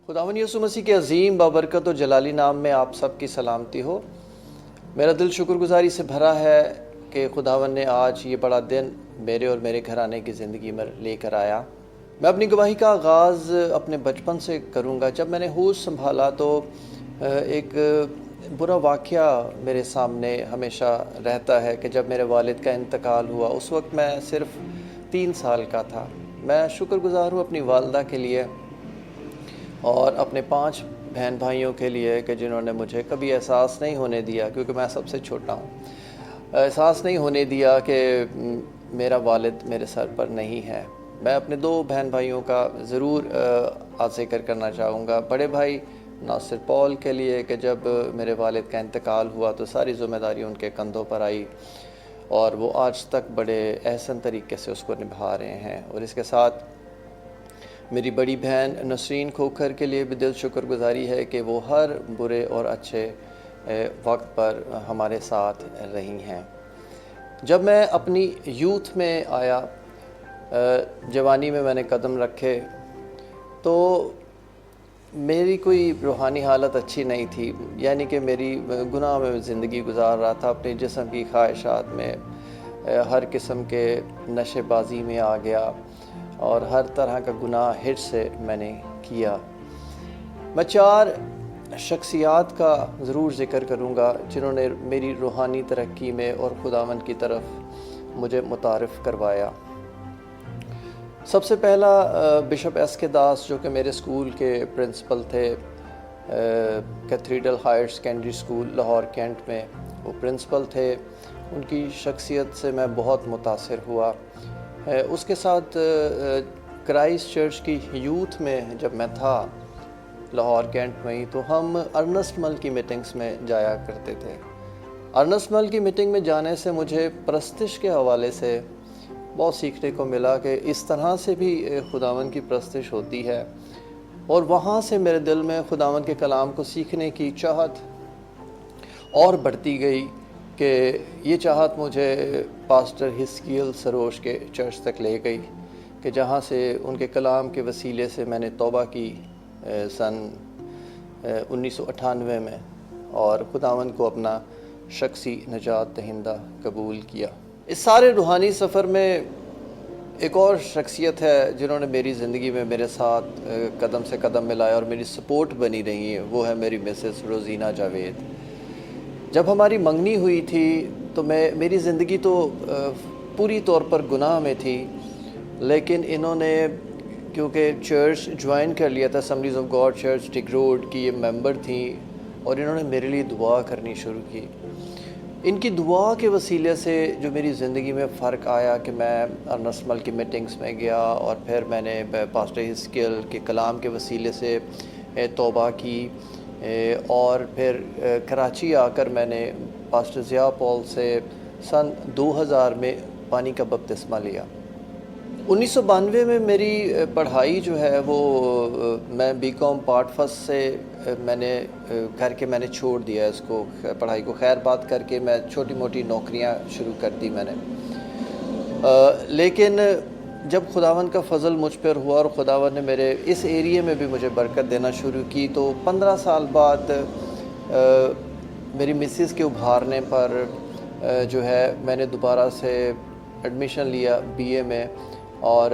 خداوند یسوع مسیح کے عظیم بابرکت و جلالی نام میں آپ سب کی سلامتی ہو۔ میرا دل شکر گزاری سے بھرا ہے کہ خداوند نے آج یہ بڑا دن میرے اور میرے گھرانے کی زندگی میں لے کر آیا۔ میں اپنی گواہی کا آغاز اپنے بچپن سے کروں گا۔ جب میں نے ہوش سنبھالا تو ایک برا واقعہ میرے سامنے ہمیشہ رہتا ہے کہ جب میرے والد کا انتقال ہوا، اس وقت میں صرف 3 سال کا تھا۔ میں شکر گزار ہوں اپنی والدہ کے لیے اور اپنے 5 بہن بھائیوں کے لیے کہ جنہوں نے مجھے کبھی احساس نہیں ہونے دیا، کیونکہ میں سب سے چھوٹا ہوں، احساس نہیں ہونے دیا کہ میرا والد میرے سر پر نہیں ہے۔ میں اپنے 2 بہن بھائیوں کا ضرور ذکر کرنا چاہوں گا۔ بڑے بھائی ناصر پال کے لیے کہ جب میرے والد کا انتقال ہوا تو ساری ذمہ داری ان کے کندھوں پر آئی اور وہ آج تک بڑے احسن طریقے سے اس کو نبھا رہے ہیں۔ اور اس کے ساتھ میری بڑی بہن نسرین کھوکھر کے لیے بھی دل شکر گزاری ہے کہ وہ ہر برے اور اچھے وقت پر ہمارے ساتھ رہی ہیں۔ جب میں اپنی یوتھ میں آیا، جوانی میں نے قدم رکھے، تو میری کوئی روحانی حالت اچھی نہیں تھی، یعنی کہ میری گناہ میں زندگی گزار رہا تھا، اپنے جسم کی خواہشات میں ہر قسم کے نشے بازی میں آ گیا اور ہر طرح کا گناہ ہٹ سے میں نے کیا۔ میں 4 شخصیات کا ضرور ذکر کروں گا جنہوں نے میری روحانی ترقی میں اور خداوند کی طرف مجھے متعارف کروایا۔ سب سے پہلا بشپ ایس کے داس، جو کہ میرے اسکول کے پرنسپل تھے، cathedral higher secondary school Lahore cantt میں وہ پرنسپل تھے۔ ان کی شخصیت سے میں بہت متاثر ہوا۔ اس کے ساتھ کرائسٹ چرچ کی یوتھ میں جب میں تھا لاہور کینٹ میں ہی، تو ہم ارنسٹ مل کی میٹنگز میں جایا کرتے تھے۔ ارنسٹ مل کی میٹنگ میں جانے سے مجھے پرستش کے حوالے سے بہت سیکھنے کو ملا کہ اس طرح سے بھی خداوند کی پرستش ہوتی ہے، اور وہاں سے میرے دل میں خداوند کے کلام کو سیکھنے کی چاہت اور بڑھتی گئی کہ یہ چاہت مجھے پاسٹر ہسکیل سروش کے چرچ تک لے گئی کہ جہاں سے ان کے کلام کے وسیلے سے میں نے توبہ کی سن 1998 میں، اور خداوند کو اپنا شخصی نجات دہندہ قبول کیا۔ اس سارے روحانی سفر میں ایک اور شخصیت ہے جنہوں نے میری زندگی میں میرے ساتھ قدم سے قدم ملایا اور میری سپورٹ بنی رہی ہے، وہ ہے میری مسز روزینہ جاوید۔ جب ہماری منگنی ہوئی تھی تو میری زندگی تو پوری طور پر گناہ میں تھی، لیکن انہوں نے کیونکہ چرچ جوائن کر لیا تھا، اسمبلیز آف گاڈ چرچ ٹک روڈ کی یہ ممبر تھیں، اور انہوں نے میرے لیے دعا کرنی شروع کی۔ ان کی دعا کے وسیلے سے جو میری زندگی میں فرق آیا کہ میں ارنسٹ مل کی میٹنگز میں گیا، اور پھر میں نے پاسٹر ہسکیل کے کلام کے وسیلے سے توبہ کی، اور پھر کراچی آ کر میں نے پاسٹر ضیاء پال سے سن 2000 میں پانی کا بپتسمہ لیا۔ 1992 میں میری پڑھائی جو ہے وہ میں بی کام پارٹ فرسٹ سے میں نے چھوڑ دیا اس کو، پڑھائی کو خیر بات کر کے میں چھوٹی موٹی نوکریاں شروع کر دی میں نے۔ لیکن جب خداوند کا فضل مجھ پر ہوا اور خداوند نے میرے اس ایریے میں بھی مجھے برکت دینا شروع کی، تو 15 سال بعد میری مسز کے ابھارنے پر جو ہے میں نے دوبارہ سے ایڈمیشن لیا بی اے میں، اور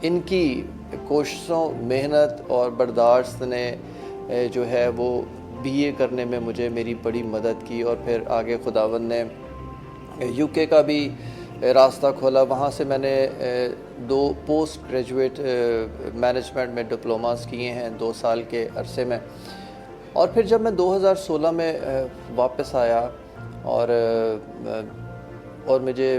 ان کی کوششوں، محنت اور برداشت نے جو ہے وہ بی اے کرنے میں مجھے میری بڑی مدد کی، اور پھر آگے خداوند نے یو کے کا بھی راستہ کھولا۔ وہاں سے میں نے 2 پوسٹ گریجویٹ مینجمنٹ میں ڈپلوماز کیے ہیں 2 سال کے عرصے میں، اور پھر جب میں 2016 میں واپس آیا اور مجھے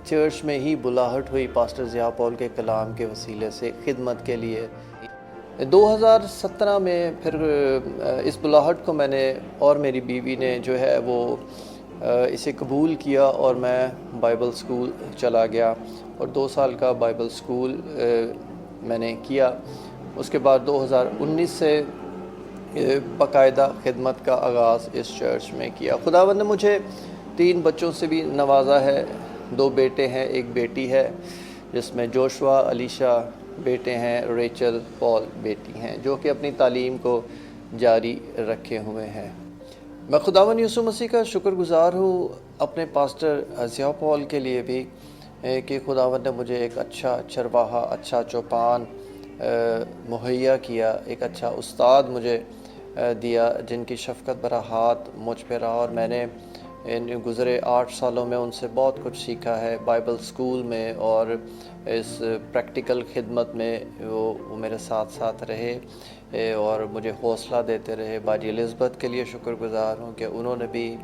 چرچ میں ہی بلاہٹ ہوئی پاسٹر ضیاء پال کے کلام کے وسیلے سے خدمت کے لیے۔ 2017 میں پھر اس بلاہٹ کو میں نے اور میری بیوی نے جو ہے وہ اسے قبول کیا، اور میں بائبل سکول چلا گیا اور 2 سال کا بائبل سکول میں نے کیا۔ اس کے بعد 2019 سے باقاعدہ خدمت کا آغاز اس چرچ میں کیا۔ خداوند نے مجھے 3 بچوں سے بھی نوازا ہے، 2 بیٹے ہیں، 1 بیٹی ہے، جس میں جوشوا، علیشا بیٹے ہیں، ریچل پال بیٹی ہیں، جو کہ اپنی تعلیم کو جاری رکھے ہوئے ہیں۔ میں خداوند یسوع مسیح کا شکر گزار ہوں اپنے پاسٹر ضیاء پال کے لیے بھی، کہ خداوند نے مجھے ایک اچھا چرواہا، اچھا چوپان مہیا کیا، ایک اچھا استاد مجھے دیا، جن کی شفقت بھرا ہاتھ مجھ پہ رہا، اور میں نے ان گزرے 8 سالوں میں ان سے بہت کچھ سیکھا ہے، بائبل اسکول میں اور اس پریکٹیکل خدمت میں وہ میرے ساتھ ساتھ رہے اور مجھے حوصلہ دیتے رہے۔ باجی الزبتھ کے لیے شکر گزار ہوں کہ انہوں نے بھی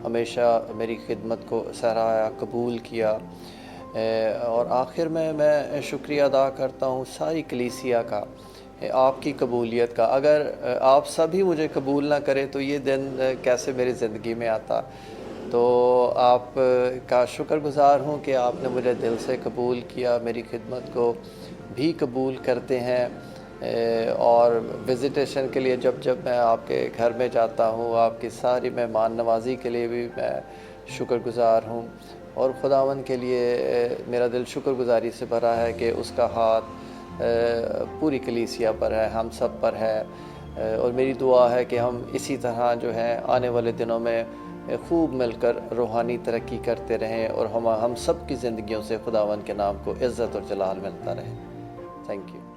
ہمیشہ میری خدمت کو سراہا، قبول کیا۔ اور آخر میں شکریہ ادا کرتا ہوں ساری کلیسیا کا، آپ کی قبولیت کا۔ اگر آپ سبھی مجھے قبول نہ کریں تو یہ دن کیسے میری زندگی میں آتا۔ تو آپ کا شکر گزار ہوں کہ آپ نے مجھے دل سے قبول کیا، میری خدمت کو بھی قبول کرتے ہیں، اور وزیٹیشن کے لیے جب میں آپ کے گھر میں جاتا ہوں، آپ کی ساری مہمان نوازی کے لیے بھی میں شکر گزار ہوں، اور خداوند کے لیے میرا دل شکر گزاری سے بھرا ہے کہ اس کا ہاتھ پوری کلیسیا پر ہے، ہم سب پر ہے، اور میری دعا ہے کہ ہم اسی طرح جو ہے آنے والے دنوں میں خوب مل کر روحانی ترقی کرتے رہیں، اور ہم سب کی زندگیوں سے خداوند کے نام کو عزت اور جلال ملتا رہے۔ Thank you.